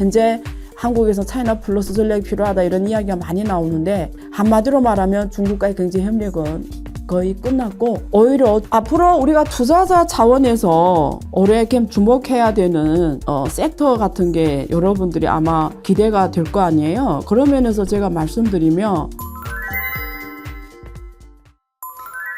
현재 한국에서 차이나 플러스 전략이 필요하다 이런 이야기가 많이 나오는데 한마디로 말하면 중국과의 경제 협력은 거의 끝났고 오히려 앞으로 우리가 투자자 차원에서 올해 주목해야 되는 섹터 같은 게 여러분들이 아마 기대가 될 거 아니에요. 그런 면에서 제가 말씀드리면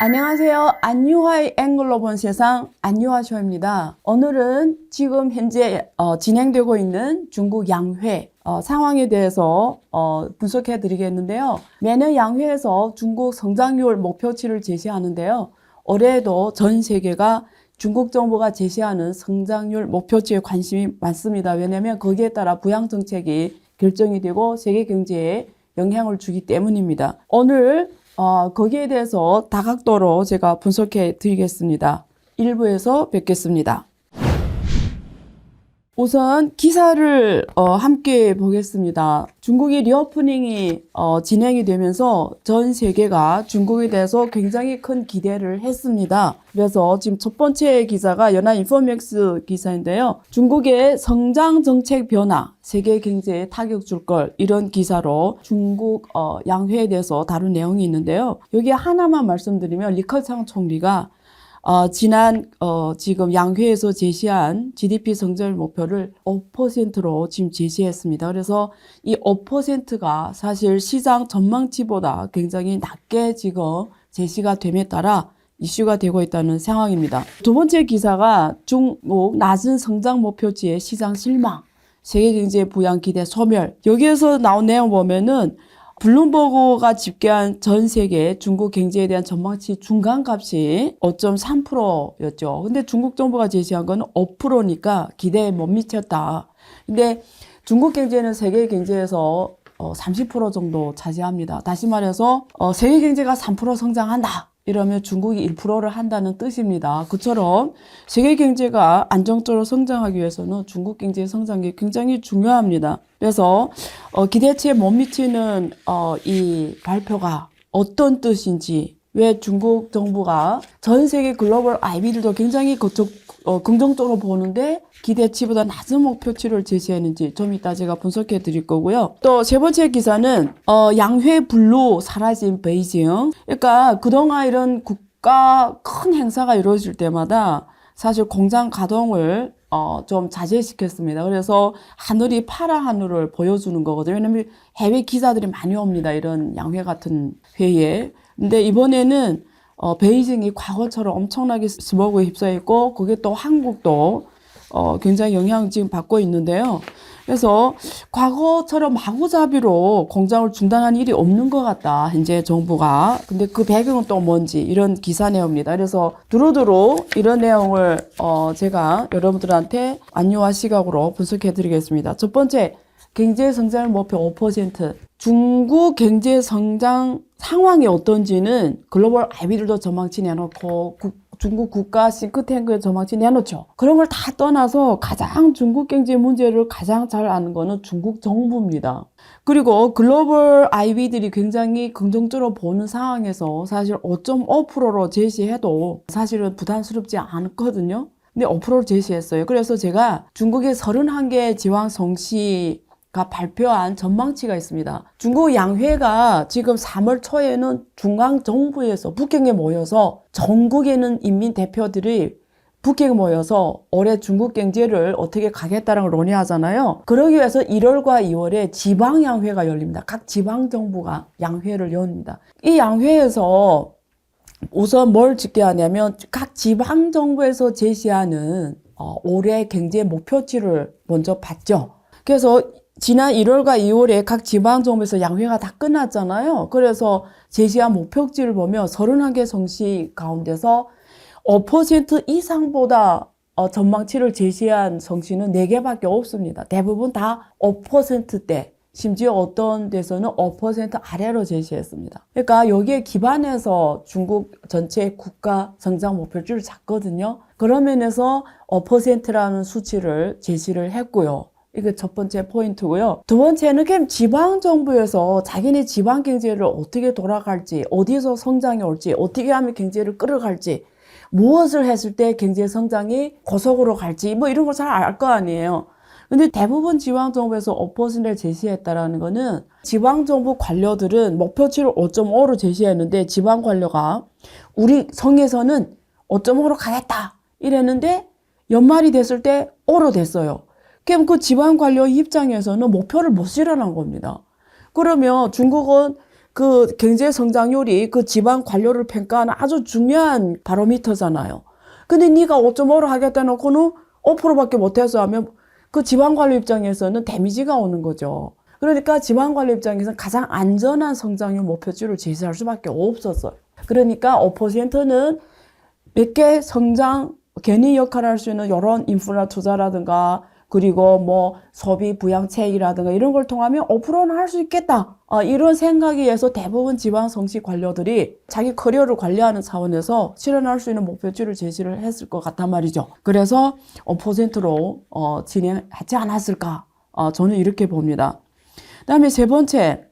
안녕하세요. 안유화의 앵글로 본 세상 안유화쇼입니다. 오늘은 지금 현재 진행되고 있는 중국 양회 상황에 대해서 분석해 드리겠는데요. 매년 양회에서 중국 성장률 목표치를 제시하는데요. 올해도 전 세계가 중국 정부가 제시하는 성장률 목표치에 관심이 많습니다. 왜냐하면 거기에 따라 부양 정책이 결정이 되고 세계 경제에 영향을 주기 때문입니다. 오늘 거기에 대해서 다각도로 제가 분석해 드리겠습니다. 1부에서 뵙겠습니다. 우선 기사를 함께 보겠습니다. 중국의 리오프닝이 진행이 되면서 전 세계가 중국에 대해서 굉장히 큰 기대를 했습니다. 그래서 지금 첫 번째 기사가 연합인포맥스 기사인데요. 중국의 성장 정책 변화, 세계 경제에 타격 줄 걸, 이런 기사로 중국 양회에 대해서 다룬 내용이 있는데요. 여기 하나만 말씀드리면 리커창 총리가 지난 지금 양회에서 제시한 GDP 성장률 목표를 5%로 지금 제시했습니다. 그래서 이 5%가 사실 시장 전망치보다 굉장히 낮게 지금 제시가 됨에 따라 이슈가 되고 있다는 상황입니다. 두 번째 기사가 중국 낮은 성장 목표치의 시장 실망, 세계 경제 부양 기대 소멸. 여기에서 나온 내용 보면은 블룸버그가 집계한 전 세계 중국 경제에 대한 전망치 중간값이 5.3%였죠. 근데 중국 정부가 제시한 건 5%니까 기대에 못 미쳤다. 근데 중국 경제는 세계 경제에서 30% 정도 차지합니다. 다시 말해서 세계 경제가 3% 성장한다. 이러면 중국이 1%를 한다는 뜻입니다. 그처럼 세계 경제가 안정적으로 성장하기 위해서는 중국 경제의 성장이 굉장히 중요합니다. 그래서 기대치에 못 미치는 이 발표가 어떤 뜻인지, 왜 중국 정부가 전 세계 글로벌 IB들도 굉장히 긍정적으로 보는데 기대치보다 낮은 목표치를 제시했는지 좀 이따 제가 분석해 드릴 거고요. 또 세 번째 기사는 양회 블루 사라진 베이징. 그러니까 그동안 이런 국가 큰 행사가 이루어질 때마다 사실 공장 가동을 좀 자제시켰습니다. 그래서 하늘이 파란 하늘을 보여주는 거거든요. 왜냐면 해외 기사들이 많이 옵니다. 이런 양회 같은 회의에. 근데 이번에는 베이징이 과거처럼 엄청나게 스모그에 휩싸였고, 그게 또 한국도 굉장히 영향을 지금 받고 있는데요. 그래서 과거처럼 마구잡이로 공장을 중단한 일이 없는 것 같다, 현재 정부가. 근데 그 배경은 또 뭔지, 이런 기사 내용입니다. 그래서 두루두루 이런 내용을 제가 여러분들한테 안유화 시각으로 분석해 드리겠습니다. 첫 번째, 경제 성장률 목표 5%. 중국 경제 성장 상황이 어떤지는 글로벌 IB들도 전망치 내놓고 중국 국가 싱크탱크의 전망치 내놓죠. 그런 걸 다 떠나서 가장 중국 경제 문제를 가장 잘 아는 거는 중국 정부입니다. 그리고 글로벌 IB들이 굉장히 긍정적으로 보는 상황에서 사실 5.5%로 제시해도 사실은 부담스럽지 않거든요. 근데 5%로 제시했어요. 그래서 제가 중국의 31개 지방 성시 가 발표한 전망치가 있습니다. 중국 양회가 지금 3월 초에는 중앙정부에서 북경에 모여서 전국에 있는 인민 대표들이 북경에 모여서 올해 중국 경제를 어떻게 가겠다는 걸 논의하잖아요. 그러기 위해서 1월과 2월에 지방양회가 열립니다. 각 지방정부가 양회를 엽니다. 이 양회에서 우선 뭘 집계하냐면 각 지방정부에서 제시하는 올해 경제 목표치를 먼저 봤죠. 그래서 지난 1월과 2월에 각 지방정부에서 양회가 다 끝났잖아요. 그래서 제시한 목표치를 보면 31개 성시 가운데서 5% 이상보다 전망치를 제시한 성시는 4개밖에 없습니다. 대부분 다 5%대, 심지어 어떤 데서는 5% 아래로 제시했습니다. 그러니까 여기에 기반해서 중국 전체 국가 성장 목표치를 잡거든요. 그런 면에서 5%라는 수치를 제시를 했고요. 이게 첫 번째 포인트고요. 두 번째는 그냥 지방정부에서 자기네 지방 경제를 어떻게 돌아갈지, 어디서 성장이 올지, 어떻게 하면 경제를 끌어갈지, 무엇을 했을 때 경제 성장이 고속으로 갈지, 뭐 이런 걸 잘 알 거 아니에요. 근데 대부분 지방정부에서 5%를 제시했다라는 거는 지방정부 관료들은 목표치를 5.5로 제시했는데 지방관료가 우리 성에서는 5.5로 가겠다 이랬는데 연말이 됐을 때 5로 됐어요. 그럼 그 지방관료 입장에서는 목표를 못 실현한 겁니다. 그러면 중국은 그 경제성장률이 그 지방관료를 평가하는 아주 중요한 바로미터잖아요. 근데 네가 5.5로 하겠다 놓고는 5%밖에 못해서 하면 그 지방관료 입장에서는 데미지가 오는 거죠. 그러니까 지방관료 입장에서는 가장 안전한 성장률 목표치를 제시할 수밖에 없었어요. 그러니까 5%는 몇 개 성장, 견인 역할을 할 수 있는 이런 인프라 투자라든가 그리고 뭐 소비 부양책이라든가 이런 걸 통하면 5%는 할 수 있겠다. 이런 생각에서 대부분 지방 성시 관료들이 자기 커리어를 관리하는 차원에서 실현할 수 있는 목표치를 제시를 했을 것 같단 말이죠. 그래서 5%로 진행하지 않았을까? 저는 이렇게 봅니다. 그다음에 세 번째,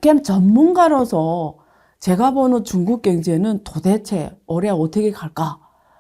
그냥 전문가로서 제가 보는 중국 경제는 도대체 올해 어떻게 갈까?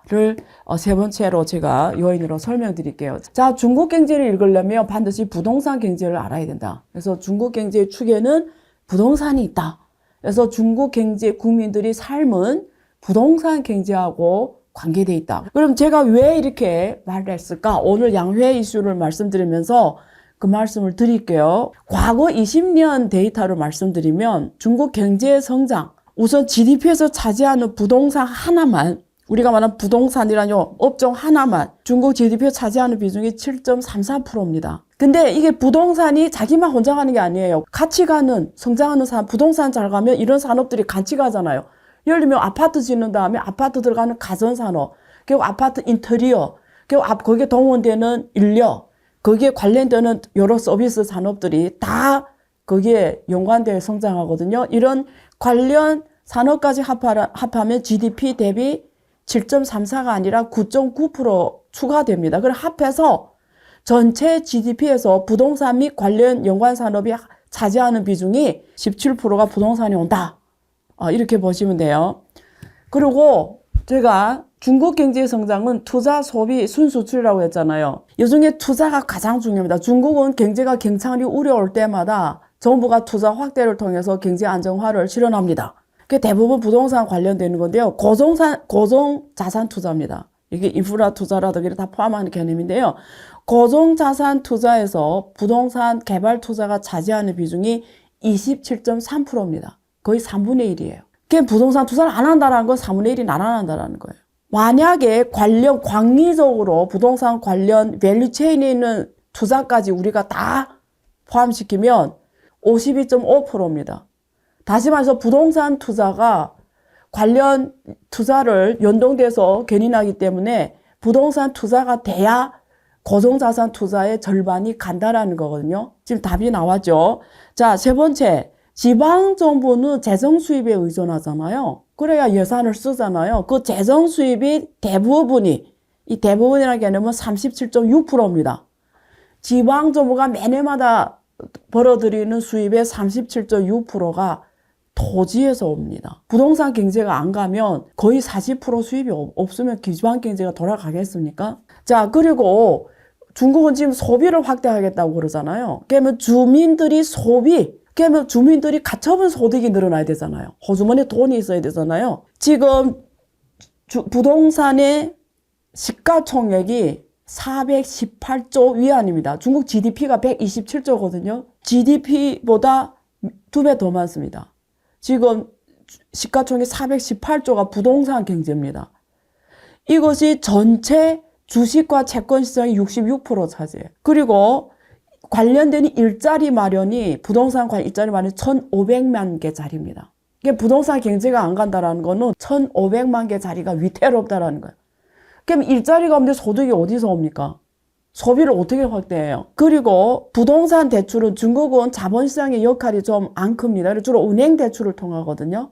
를 세 번째로 제가 요인으로 설명드릴게요. 자, 중국 경제를 읽으려면 반드시 부동산 경제를 알아야 된다. 그래서 중국 경제의 축에는 부동산이 있다. 그래서 중국 경제 국민들이 삶은 부동산 경제하고 관계돼 있다. 그럼 제가 왜 이렇게 말을 했을까? 오늘 양회 이슈를 말씀드리면서 그 말씀을 드릴게요. 과거 20년 데이터를 말씀드리면 중국 경제의 성장, 우선 GDP에서 차지하는 부동산 하나만, 우리가 말하는 부동산이라는 업종 하나만 중국 GDP에 차지하는 비중이 7.34%입니다. 근데 이게 부동산이 자기만 혼자 가는 게 아니에요. 같이 가는, 성장하는 사람, 부동산 잘 가면 이런 산업들이 같이 가잖아요. 예를 들면 아파트 짓는 다음에 아파트 들어가는 가전산업, 그리고 아파트 인테리어, 그리고 거기에 동원되는 인력, 거기에 관련되는 여러 서비스 산업들이 다 거기에 연관되어 성장하거든요. 이런 관련 산업까지 합하면 GDP 대비 7.34가 아니라 9.9% 추가됩니다. 그럼 합해서 전체 GDP에서 부동산 및 관련 연관 산업이 차지하는 비중이 17%가 부동산이 온다. 이렇게 보시면 돼요. 그리고 제가 중국 경제 성장은 투자, 소비, 순수출이라고 했잖아요. 이 중에 투자가 가장 중요합니다. 중국은 경제가 굉장히 어려울 때마다 정부가 투자 확대를 통해서 경제 안정화를 실현합니다. 그게 대부분 부동산 관련되는 건데요. 고정자산 투자입니다. 이게 인프라 투자라든가 다 포함하는 개념인데요. 고정자산 투자에서 부동산 개발 투자가 차지하는 비중이 27.3%입니다. 거의 3분의 1이에요. 그게 부동산 투자를 안 한다는 건 3분의 1이 나눠난다는 거예요. 만약에 광리적으로 부동산 관련 밸류체인에 있는 투자까지 우리가 다 포함시키면 52.5%입니다. 다시 말해서 부동산 투자가 관련 투자를 연동돼서 견인하기 때문에 부동산 투자가 돼야 고정자산 투자의 절반이 간다라는 거거든요. 지금 답이 나왔죠. 자, 세 번째, 지방정부는 재정 수입에 의존하잖아요. 그래야 예산을 쓰잖아요. 그 재정 수입이 이 대부분이라는 개념은 37.6%입니다. 지방정부가 매년마다 벌어들이는 수입의 37.6%가 토지에서 옵니다. 부동산 경제가 안 가면 거의 40% 수입이 없으면 지방 경제가 돌아가겠습니까? 자, 그리고 중국은 지금 소비를 확대하겠다고 그러잖아요. 그러면 그러면 주민들이 가처분 소득이 늘어나야 되잖아요. 호주머니에 돈이 있어야 되잖아요. 지금 부동산의 시가총액이 418조 위안입니다. 중국 GDP가 127조거든요. GDP보다 2배 더 많습니다. 지금 시가총액 418조가 부동산 경제입니다. 이것이 전체 주식과 채권 시장의 66% 차지해요. 그리고 관련된 일자리 마련이 부동산 일자리 마련이 1,500만 개 자리입니다. 이게 부동산 경제가 안 간다라는 거는 1,500만 개 자리가 위태롭다라는 거예요. 그럼 일자리가 없는데 소득이 어디서 옵니까? 소비를 어떻게 확대해요? 그리고 부동산 대출은 중국은 자본시장의 역할이 좀 안 큽니다. 주로 은행 대출을 통하거든요.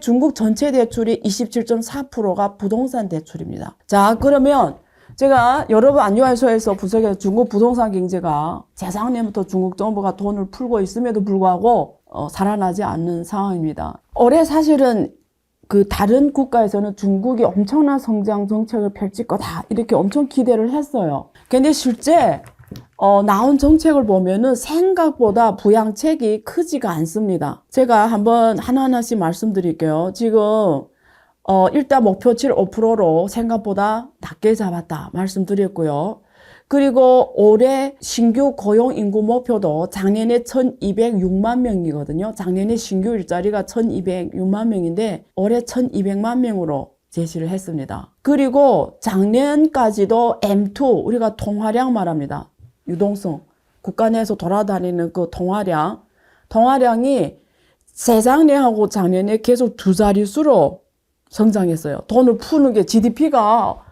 중국 전체 대출이 27.4%가 부동산 대출입니다. 자, 그러면 제가 여러분 안유아서에서 분석해서 중국 부동산 경제가 재작년부터 중국 정부가 돈을 풀고 있음에도 불구하고 살아나지 않는 상황입니다. 올해 사실은 다른 국가에서는 중국이 엄청난 성장 정책을 펼칠 거다 이렇게 엄청 기대를 했어요. 근데 실제 나온 정책을 보면은 생각보다 부양책이 크지가 않습니다. 제가 한번 하나하나씩 말씀드릴게요. 지금 일단 목표치를 5%로 생각보다 낮게 잡았다 말씀드렸고요. 그리고 올해 신규 고용 인구 목표도 작년에 1206만 명이거든요. 작년에 신규 일자리가 1206만 명인데 올해 1200만 명으로 제시를 했습니다. 그리고 작년까지도 M2 우리가 통화량 말합니다. 유동성 국가 내에서 돌아다니는 그 통화량이 재작년하고 작년에 계속 두 자릿수로 성장했어요. 돈을 푸는 게 GDP가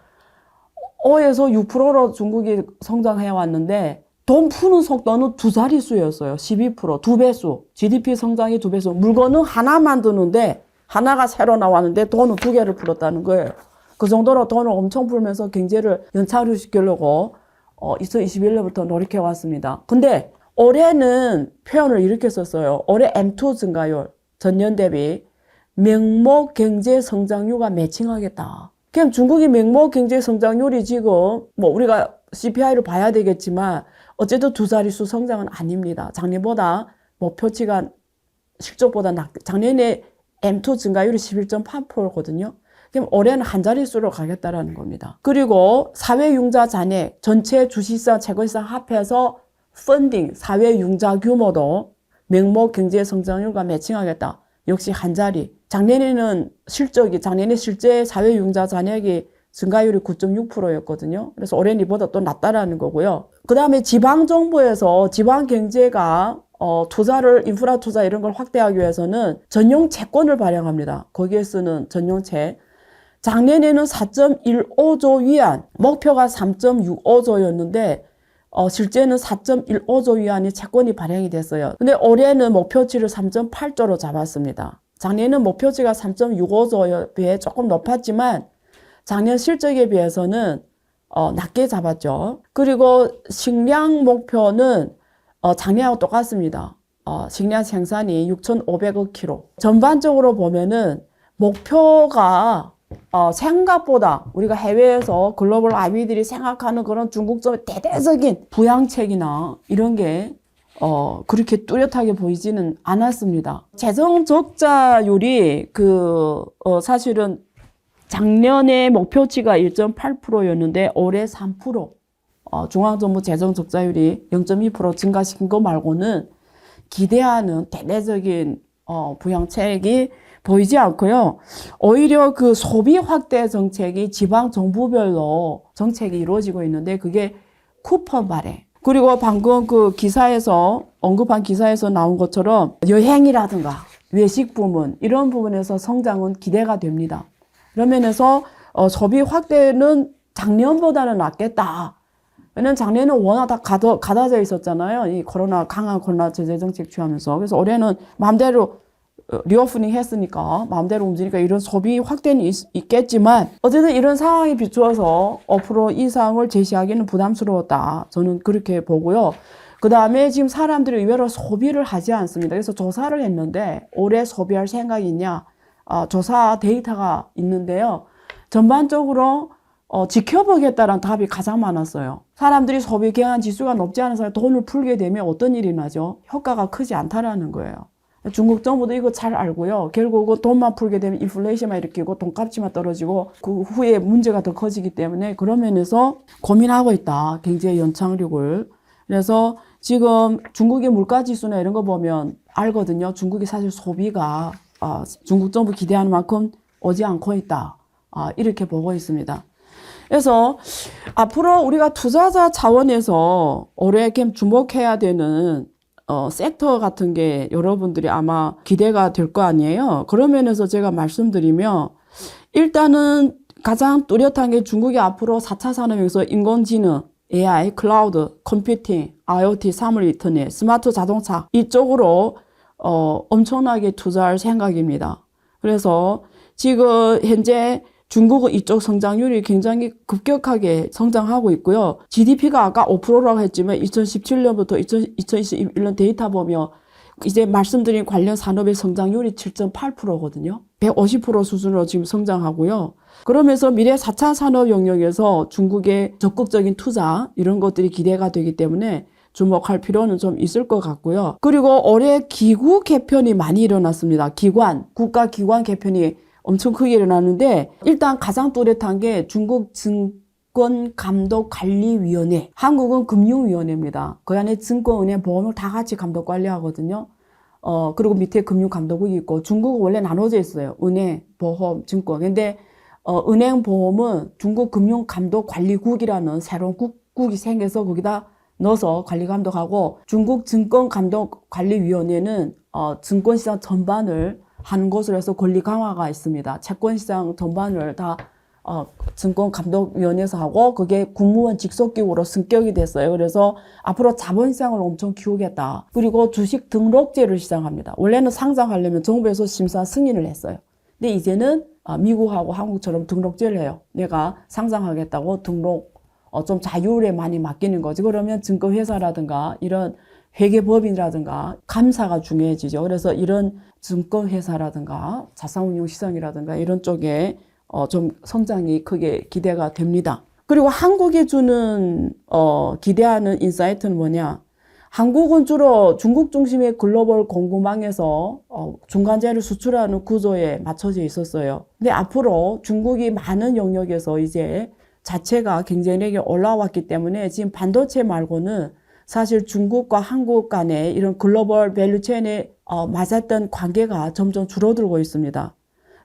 5에서 6%로 중국이 성장해 왔는데 돈 푸는 속도는 두 자릿수였어요. 12%, 두 배수. GDP 성장이 두 배수. 물건은 하나 만드는데 하나가 새로 나왔는데 돈은 두 개를 풀었다는 거예요. 그 정도로 돈을 엄청 풀면서 경제를 연착륙시키려고 2021년부터 노력해 왔습니다. 근데 올해는 표현을 이렇게 썼어요. 올해 M2 증가율 전년 대비 명목 경제 성장률과 매칭하겠다. 그럼 중국이 명목 경제 성장률이 지금 뭐 우리가 CPI를 봐야 되겠지만 어쨌든 두 자릿수 성장은 아닙니다. 작년보다 목표치가 실적보다 작년에 M2 증가율이 11.8%거든요. 그럼 올해는 한 자릿수로 가겠다라는 겁니다. 그리고 사회융자 잔액, 전체 주식시장, 채권시장 합해서 펀딩, 사회융자 규모도 명목 경제 성장률과 매칭하겠다. 역시 한 자리. 작년에 실제 사회융자 잔액이 증가율이 9.6%였거든요. 그래서 올해는 이보다 또 낮다라는 거고요. 그 다음에 지방정부에서 지방경제가 투자를, 인프라 투자 이런 걸 확대하기 위해서는 전용 채권을 발행합니다. 거기에 쓰는 전용채. 작년에는 4.15조 위안, 목표가 3.65조였는데, 실제는 4.15조 위안의 채권이 발행이 됐어요. 근데 올해는 목표치를 3.8조로 잡았습니다. 작년에는 목표치가 3.65조에 비해 조금 높았지만, 작년 실적에 비해서는, 낮게 잡았죠. 그리고 식량 목표는, 작년하고 똑같습니다. 식량 생산이 6,500억 킬로. 전반적으로 보면은, 목표가 생각보다 우리가 해외에서 글로벌 IB들이 생각하는 그런 중국점의 대대적인 부양책이나 이런 게 그렇게 뚜렷하게 보이지는 않았습니다. 재정 적자율이 사실은 작년에 목표치가 1.8%였는데 올해 3%. 중앙정부 재정 적자율이 0.2% 증가시킨 거 말고는 기대하는 대대적인 부양책이 보이지 않고요. 오히려 그 소비 확대 정책이 지방 정부별로 정책이 이루어지고 있는데 그게 쿠폰 발행. 그리고 방금 그 기사에서 언급한 기사에서 나온 것처럼 여행이라든가 외식 부문 이런 부분에서 성장은 기대가 됩니다. 그런 면에서 소비 확대는 작년보다는 낫겠다. 왜냐면 작년에는 워낙 다 가다져 있었잖아요. 이 강한 코로나 제재 정책 취하면서. 그래서 올해는 마음대로 리오프닝 했으니까 마음대로 움직이니까 이런 소비 확대는 있겠지만 어쨌든 이런 상황에 비추어서 5% 이상을 제시하기는 부담스러웠다. 저는 그렇게 보고요. 그 다음에 지금 사람들이 의외로 소비를 하지 않습니다. 그래서 조사를 했는데 올해 소비할 생각이 있냐? 조사 데이터가 있는데요. 전반적으로 지켜보겠다라는 답이 가장 많았어요. 사람들이 소비 경향 지수가 높지 않은 사람이 돈을 풀게 되면 어떤 일이 나죠? 효과가 크지 않다라는 거예요. 중국 정부도 이거 잘 알고요. 결국은 돈만 풀게 되면 인플레이션만 일으키고 돈값이만 떨어지고 그 후에 문제가 더 커지기 때문에 그런 면에서 고민하고 있다. 경제 연착륙을. 그래서 지금 중국의 물가지수나 이런 거 보면 알거든요. 중국이 사실 소비가 중국 정부 기대하는 만큼 오지 않고 있다. 이렇게 보고 있습니다. 그래서 앞으로 우리가 투자자 차원에서 올해 주목해야 되는 섹터 같은 게 여러분들이 아마 기대가 될 거 아니에요. 그런 면에서 제가 말씀드리면 일단은 가장 뚜렷한 게 중국이 앞으로 4차 산업에서 인공지능, AI, 클라우드, 컴퓨팅, IoT, 사물 인터넷, 스마트 자동차 이쪽으로 엄청나게 투자할 생각입니다. 그래서 지금 현재 중국은 이쪽 성장률이 굉장히 급격하게 성장하고 있고요. GDP가 아까 5%라고 했지만 2017년부터 2021년 데이터 보면 이제 말씀드린 관련 산업의 성장률이 7.8%거든요. 150% 수준으로 지금 성장하고요. 그러면서 미래 4차 산업 영역에서 중국의 적극적인 투자 이런 것들이 기대가 되기 때문에 주목할 필요는 좀 있을 것 같고요. 그리고 올해 기구 개편이 많이 일어났습니다. 국가 기관 개편이 엄청 크게 일어났는데 일단 가장 뚜렷한 게 중국 증권감독관리위원회, 한국은 금융위원회입니다. 그 안에 증권, 은행, 보험을 다 같이 감독 관리하거든요. 그리고 밑에 금융감독국이 있고 중국은 원래 나눠져 있어요. 은행, 보험, 증권. 근데 은행, 보험은 중국 금융감독관리국이라는 새로운 국이 생겨서 거기다 넣어서 관리 감독하고 중국 증권감독관리위원회는 증권시장 전반을 하는 것으로 해서 권리 강화가 있습니다. 채권시장 전반을 다 증권감독위원회에서 하고 그게 국무원 직속기구로 승격이 됐어요. 그래서 앞으로 자본시장을 엄청 키우겠다. 그리고 주식 등록제를 시작합니다. 원래는 상장하려면 정부에서 심사 승인을 했어요. 근데 이제는 미국하고 한국처럼 등록제를 해요. 내가 상장하겠다고 등록 좀 자율에 많이 맡기는 거지. 그러면 증권회사라든가 이런 회계법인이라든가 감사가 중요해지죠. 그래서 이런 증권회사라든가 자산운용시장이라든가 이런 쪽에 좀 성장이 크게 기대가 됩니다. 그리고 한국이 주는 기대하는 인사이트는 뭐냐? 한국은 주로 중국 중심의 글로벌 공급망에서 중간재를 수출하는 구조에 맞춰져 있었어요. 근데 앞으로 중국이 많은 영역에서 이제 자체가 경쟁력이 올라왔기 때문에 지금 반도체 말고는 사실 중국과 한국 간의 이런 글로벌 밸류체인에 맞았던 관계가 점점 줄어들고 있습니다.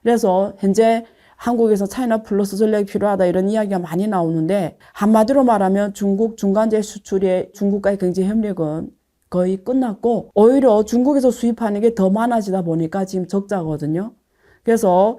그래서 현재 한국에서 차이나 플러스 전략이 필요하다 이런 이야기가 많이 나오는데 한마디로 말하면 중국 중간재 수출의 중국과의 경제 협력은 거의 끝났고 오히려 중국에서 수입하는 게 더 많아지다 보니까 지금 적자거든요. 그래서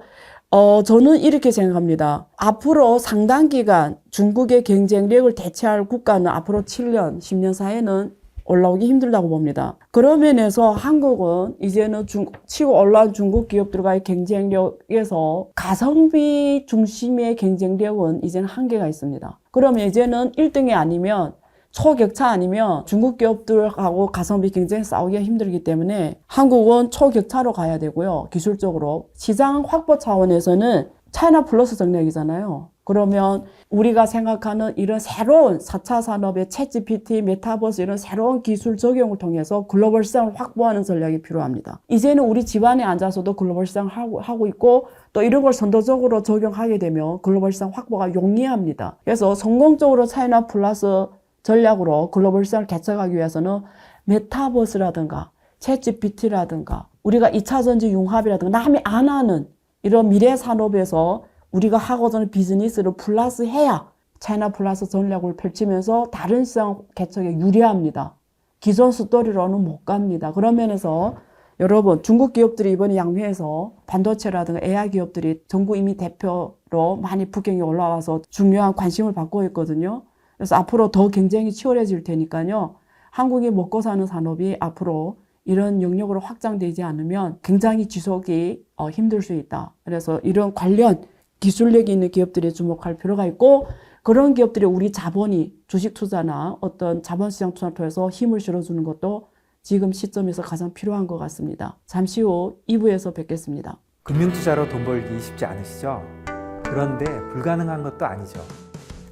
저는 이렇게 생각합니다. 앞으로 상당 기간 중국의 경쟁력을 대체할 국가는 앞으로 7년, 10년 사이에는 올라오기 힘들다고 봅니다. 그런 면에서 한국은 이제는 치고 올라온 중국 기업들과의 경쟁력에서 가성비 중심의 경쟁력은 이제는 한계가 있습니다. 그러면 이제는 1등이 아니면 초격차 아니면 중국 기업들하고 가성비 경쟁 싸우기가 힘들기 때문에 한국은 초격차로 가야 되고요. 기술적으로. 시장 확보 차원에서는 차이나 플러스 전략이잖아요. 그러면 우리가 생각하는 이런 새로운 4차 산업의 챗GPT, 메타버스 이런 새로운 기술 적용을 통해서 글로벌 시장을 확보하는 전략이 필요합니다. 이제는 우리 집안에 앉아서도 글로벌 시장을 하고 있고 또 이런 걸 선도적으로 적용하게 되면 글로벌 시장 확보가 용이합니다. 그래서 성공적으로 차이나 플러스 전략으로 글로벌 시장을 개척하기 위해서는 메타버스라든가 챗GPT라든가 우리가 2차전지 융합이라든가 남이 안 하는 이런 미래 산업에서 우리가 하고자 비즈니스를 플러스해야 차이나 플러스 전략을 펼치면서 다른 시장 개척에 유리합니다. 기존 스토리로는 못 갑니다. 그런 면에서 여러분 중국 기업들이 이번에 양회에서 반도체라든가 AI 기업들이 전국 이미 대표로 많이 북경에 올라와서 중요한 관심을 받고 있거든요. 그래서 앞으로 더 경쟁이 치열해질 테니까요. 한국이 먹고 사는 산업이 앞으로 이런 영역으로 확장되지 않으면 굉장히 지속이 힘들 수 있다. 그래서 이런 관련 기술력이 있는 기업들에 주목할 필요가 있고 그런 기업들이 우리 자본이 주식 투자나 어떤 자본시장 투자를 통해서 힘을 실어주는 것도 지금 시점에서 가장 필요한 것 같습니다. 잠시 후 2부에서 뵙겠습니다. 금융투자로 돈 벌기 쉽지 않으시죠? 그런데 불가능한 것도 아니죠.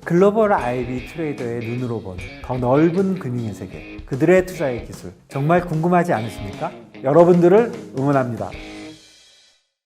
글로벌 IB 트레이더의 눈으로 본 더 넓은 금융의 세계, 그들의 투자의 기술 정말 궁금하지 않으십니까? 여러분들을 응원합니다.